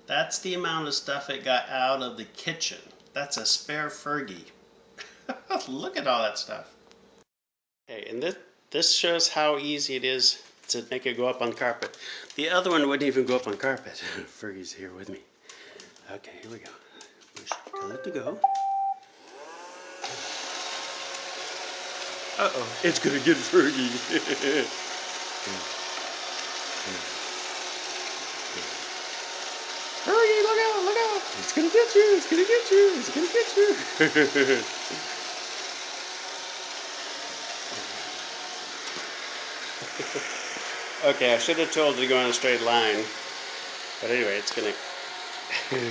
That's the amount of stuff it got out of the kitchen. That's a spare Fergie. Look at all that stuff. Okay, and this shows how easy it is to make it go up on carpet. The other one wouldn't even go up on carpet. Fergie's here with me. Okay, here we go. Tell it to go. Uh-oh, it's gonna get Fergie. Fergie, look out, look out. It's gonna get you, it's gonna get you, it's gonna get you. Okay, I should have told her to go on a straight line. But anyway, it's gonna...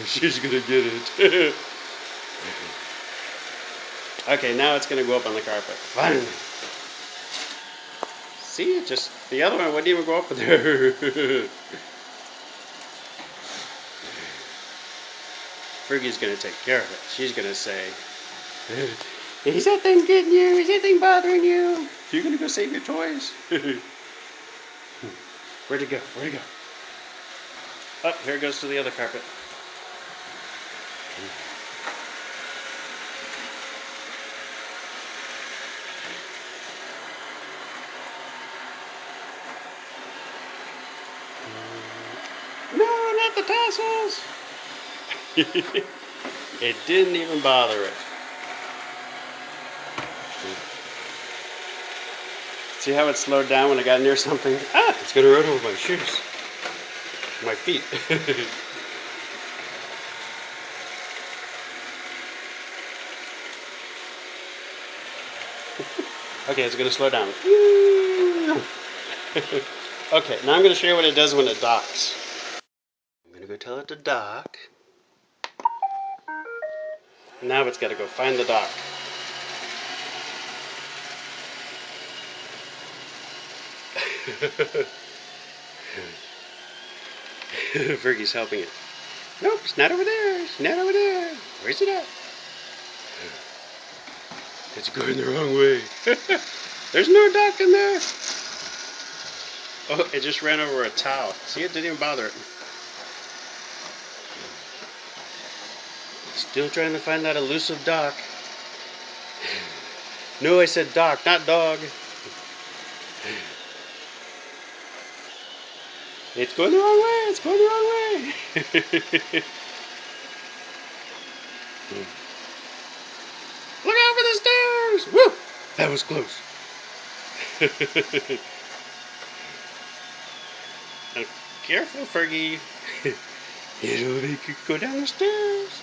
She's gonna get it. Okay, now it's gonna go up on the carpet. Finally. See, just the other one wouldn't even go up there. Fergie's gonna take care of it. She's gonna say, "Is that thing getting you? Is that thing bothering you? You're gonna go save your toys?" Where'd it go? Where'd it go? Oh, here it goes to the other carpet. No, not the tassels! It didn't even bother it. See how it slowed down when I got near something? Ah, it's gonna run over my shoes. My feet. Okay, it's gonna slow down. Okay, now I'm gonna show you what it does when it docks. I'm gonna go tell it to dock. Now it's gotta go find the dock. Fergie's helping it. Nope, it's not over there. It's not over there. Where's it at? It's going the wrong way. There's no dock in there. Oh, it just ran over a towel. See, it didn't even bother it. Still trying to find that elusive dock. No, I said dock, not dog. It's going the wrong way. It's going the wrong way. Look out for the stairs! Woo! That was close. Careful, Fergie. It'll make you go down the stairs.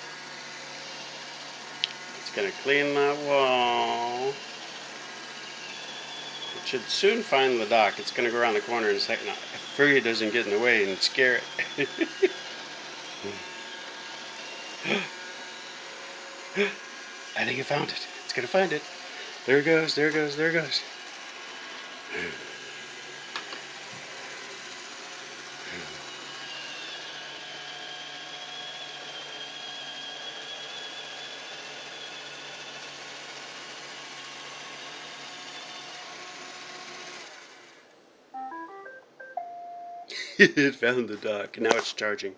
It's gonna clean that wall. It should soon find the dock. It's gonna go around the corner in a second. If Fergie doesn't get in the way and scare it. I think it found it. It's gonna find it. There it goes, there it goes, there it goes. It found the dock. Now it's charging.